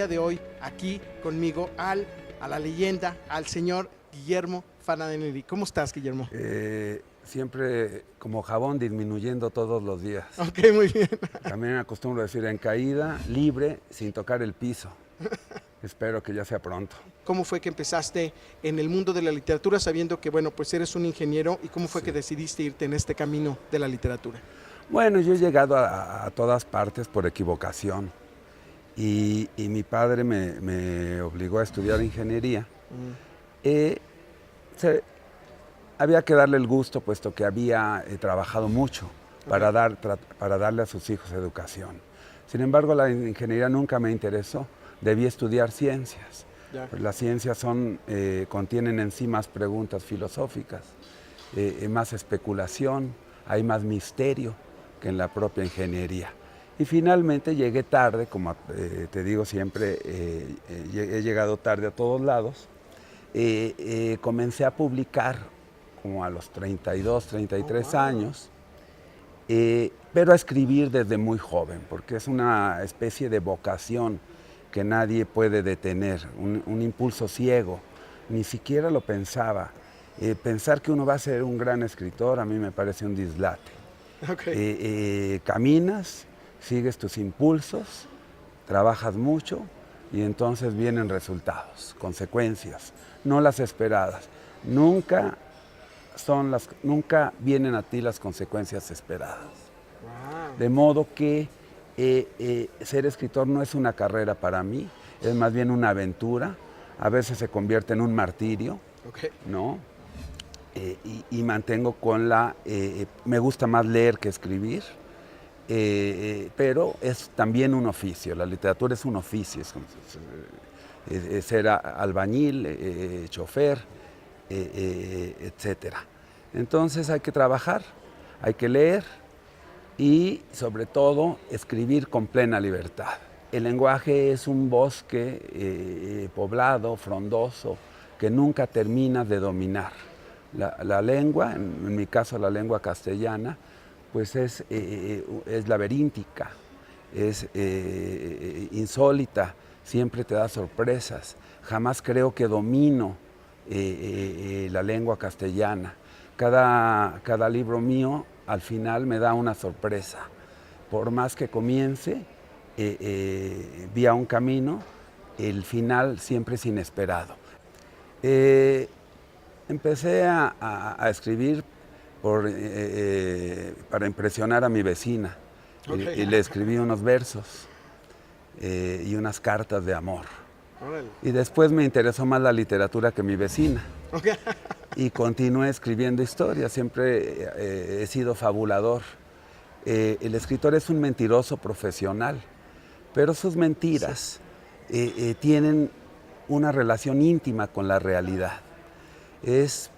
día de hoy aquí conmigo a la leyenda, al señor Guillermo Fananelli. ¿Cómo estás, Guillermo? Siempre como jabón, disminuyendo todos los días. Ok, muy bien. También me acostumbro a decir en caída, libre, sin tocar el piso. Espero que ya sea pronto. ¿Cómo fue que empezaste en el mundo de la literatura sabiendo que, bueno, pues eres un ingeniero, y cómo fue que decidiste irte en este camino de la literatura? Bueno, yo he llegado a todas partes por equivocación y mi padre me obligó a estudiar ingeniería. Había que darle el gusto, puesto que había trabajado mucho para darle a sus hijos educación. Sin embargo, la ingeniería nunca me interesó. Debí estudiar ciencias. Pues las ciencias contienen en sí más preguntas filosóficas, más especulación, hay más misterio que en la propia ingeniería. Y finalmente llegué tarde, como te digo siempre, he llegado tarde a todos lados. Comencé a publicar como a los 32, 33 años, pero a escribir desde muy joven, porque es una especie de vocación que nadie puede detener, un impulso ciego. Ni siquiera lo pensaba. Pensar que uno va a ser un gran escritor a mí me parece un dislate. Caminas, sigues tus impulsos, trabajas mucho y entonces vienen resultados, consecuencias, no las esperadas. Nunca vienen a ti las consecuencias esperadas. De modo que ser escritor no es una carrera para mí, es más bien una aventura. A veces se convierte en un martirio, ¿no? Y mantengo con me gusta más leer que escribir, pero es también un oficio. La literatura es un oficio, es ser albañil, chofer, etcétera. Entonces hay que trabajar, hay que leer y sobre todo escribir con plena libertad. El lenguaje es un bosque poblado, frondoso, que nunca terminas de dominar. La lengua, en mi caso la lengua castellana, pues es laberíntica, es insólita, siempre te da sorpresas. Jamás creo que domino la lengua castellana. Cada libro mío al final me da una sorpresa. Por más que comience vía un camino, el final siempre es inesperado. Empecé a escribir para impresionar a mi vecina y le escribí unos versos y unas cartas de amor. Y después me interesó más la literatura que mi vecina. Y continué escribiendo historias, siempre he sido fabulador. El escritor es un mentiroso profesional, pero sus mentiras tienen una relación íntima con la realidad. Es,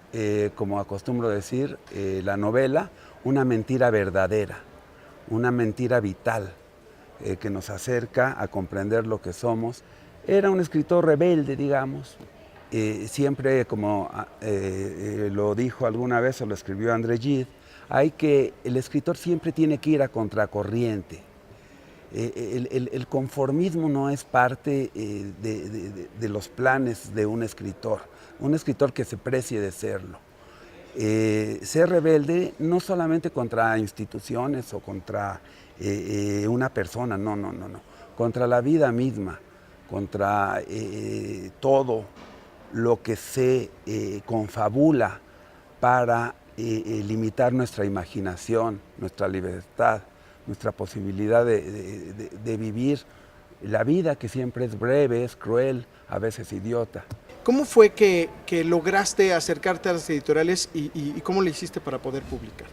como acostumbro decir, la novela, una mentira verdadera, una mentira vital, que nos acerca a comprender lo que somos. Era un escritor rebelde, digamos. Siempre, como lo dijo alguna vez o lo escribió André Gide, el escritor siempre tiene que ir a contracorriente. El conformismo no es parte de los planes de un escritor que se precie de serlo. Ser rebelde no solamente contra instituciones o contra una persona, no, contra la vida misma, contra todo lo que se confabula para limitar nuestra imaginación, nuestra libertad, nuestra posibilidad de vivir la vida, que siempre es breve, es cruel, a veces idiota. ¿Cómo fue que lograste acercarte a las editoriales y cómo le hiciste para poder publicar?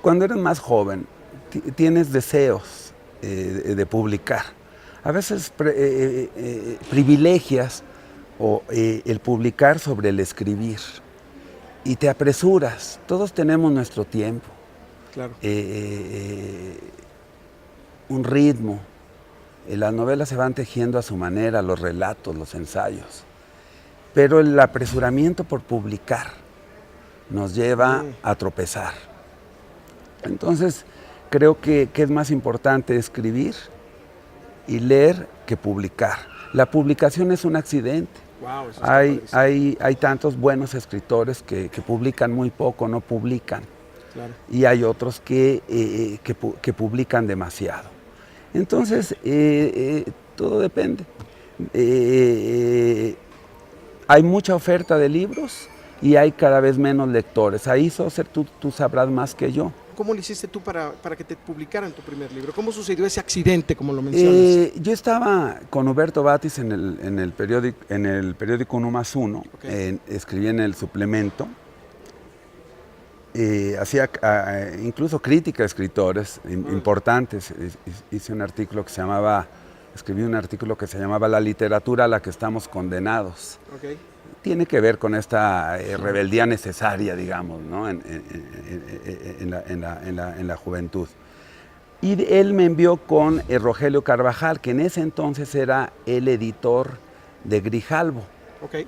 Cuando eres más joven, tienes deseos de publicar. A veces privilegias el publicar sobre el escribir y te apresuras. Todos tenemos nuestro tiempo, un ritmo. Las novelas se van tejiendo a su manera, los relatos, los ensayos. Pero el apresuramiento por publicar nos lleva a tropezar. Entonces, creo que es más importante escribir y leer que publicar. La publicación es un accidente. Wow, eso hay tantos buenos escritores que publican muy poco, no publican. Claro. Y hay otros que publican demasiado. Entonces, todo depende. Hay mucha oferta de libros y hay cada vez menos lectores. Ahí, Soser, tú sabrás más que yo. ¿Cómo lo hiciste tú para que te publicaran tu primer libro? ¿Cómo sucedió ese accidente, como lo mencionas? Yo estaba con Huberto Batis en el periódico 1+1, Okay. escribí en el suplemento, hacía incluso crítica a escritores importantes. Escribí un artículo que se llamaba La literatura a la que estamos condenados. Okay. Tiene que ver con esta rebeldía necesaria, digamos, ¿no? en la juventud. Y él me envió con Rogelio Carvajal, que en ese entonces era el editor de Grijalbo. Okay.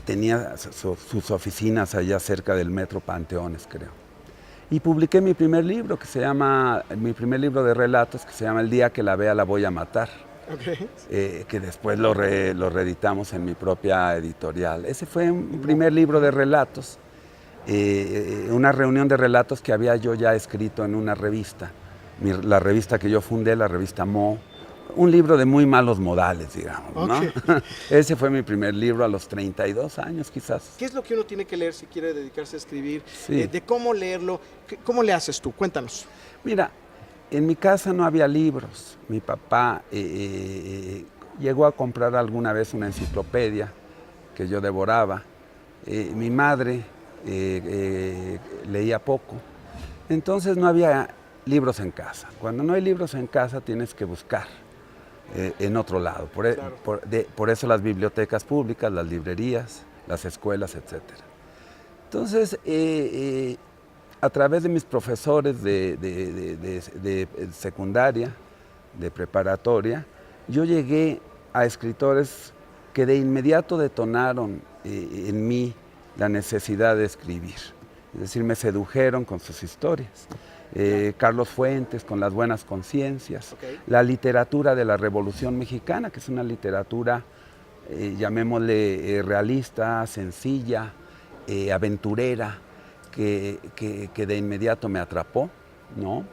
Tenía sus oficinas allá cerca del Metro Panteones, creo. Y publiqué mi primer libro de relatos, que se llama El día que la vea la voy a matar. Okay. Que después lo reeditamos en mi propia editorial. Ese fue un primer libro de relatos, una reunión de relatos que había yo ya escrito en una revista, la revista que yo fundé, la revista Mo, un libro de muy malos modales, digamos, Okay. ¿no? Ese fue mi primer libro a los 32 años, quizás. ¿Qué es lo que uno tiene que leer si quiere dedicarse a escribir? Sí. De cómo leerlo, ¿cómo le haces tú? Cuéntanos. Mira, en mi casa no había libros. Mi papá llegó a comprar alguna vez una enciclopedia que yo devoraba. Mi madre leía poco. Entonces no había libros en casa. Cuando no hay libros en casa tienes que buscar en otro lado. Claro. Por eso las bibliotecas públicas, las librerías, las escuelas, etc. Entonces, a través de mis profesores de secundaria, de preparatoria, yo llegué a escritores que de inmediato detonaron en mí la necesidad de escribir. Es decir, me sedujeron con sus historias. Carlos Fuentes, con Las buenas conciencias. Okay. La literatura de la Revolución Mexicana, que es una literatura, llamémosle realista, sencilla, aventurera, que de inmediato me atrapó, ¿no?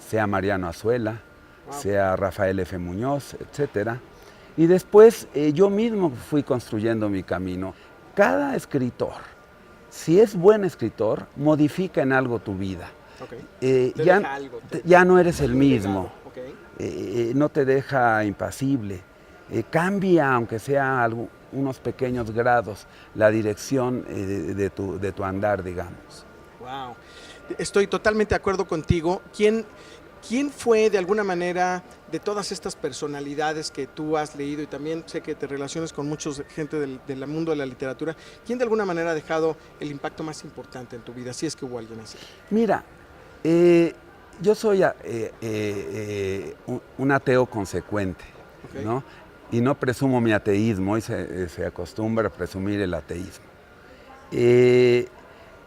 Sea Mariano Azuela, sea Rafael F. Muñoz, etc. Y después yo mismo fui construyendo mi camino. Cada escritor, si es buen escritor, modifica en algo tu vida. Okay. Ya no eres el mismo, okay. No te deja impasible, cambia, aunque sea unos pequeños grados, la dirección de tu andar, digamos. Wow. Estoy totalmente de acuerdo contigo. ¿Quién fue de alguna manera de todas estas personalidades que tú has leído y también sé que te relacionas con mucha gente del mundo de la literatura? ¿Quién de alguna manera ha dejado el impacto más importante en tu vida? Si es que hubo alguien así. Mira, yo soy un ateo consecuente, okay, ¿no? Y no presumo mi ateísmo, y se acostumbra a presumir el ateísmo.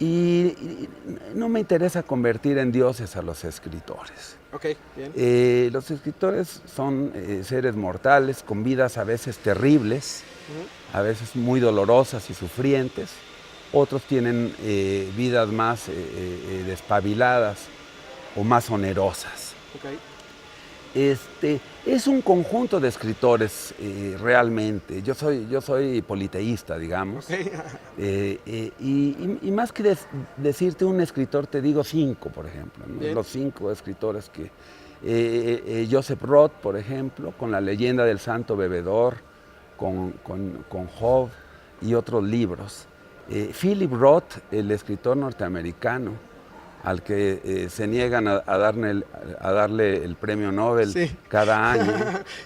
Y no me interesa convertir en dioses a los escritores. Okay, bien. Los escritores son seres mortales con vidas a veces terribles, a veces muy dolorosas y sufrientes. Otros tienen vidas más despabiladas o más onerosas. Okay. Es un conjunto de escritores realmente. Yo soy politeísta, digamos. Okay. Y más que decirte un escritor, te digo 5, por ejemplo, ¿no? Los 5 escritores que... Joseph Roth, por ejemplo, con La leyenda del santo bebedor, con Job y otros libros. Philip Roth, el escritor norteamericano, al que se niegan a darle el premio Nobel cada año.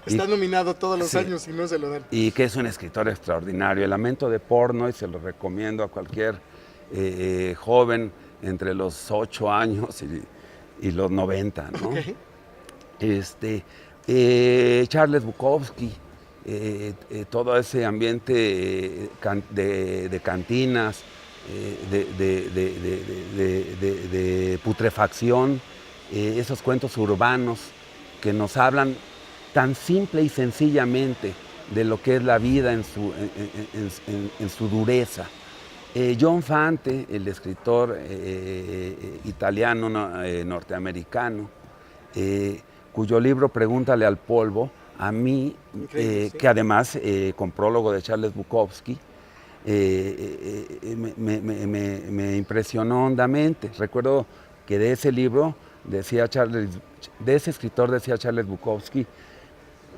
Está nominado todos los años y no se lo dan. Y que es un escritor extraordinario. El lamento de Portnoy se lo recomiendo a cualquier joven entre los 8 años y los 90, ¿no? Okay. Charles Bukowski, todo ese ambiente de cantinas, de putrefacción, esos cuentos urbanos que nos hablan tan simple y sencillamente de lo que es la vida en su dureza. John Fante, el escritor italiano norteamericano, cuyo libro Pregúntale al polvo, a mí, sí, que además con prólogo de Charles Bukowski, me impresionó hondamente. Recuerdo que de ese libro de ese escritor decía Charles Bukowski: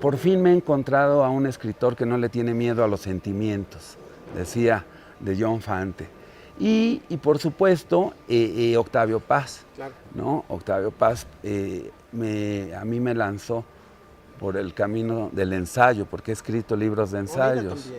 por fin me he encontrado a un escritor que no le tiene miedo a los sentimientos, decía de John Fante. Y por supuesto, Octavio Paz, claro, ¿no? Octavio Paz a mí me lanzó por el camino del ensayo, porque he escrito libros de ensayos.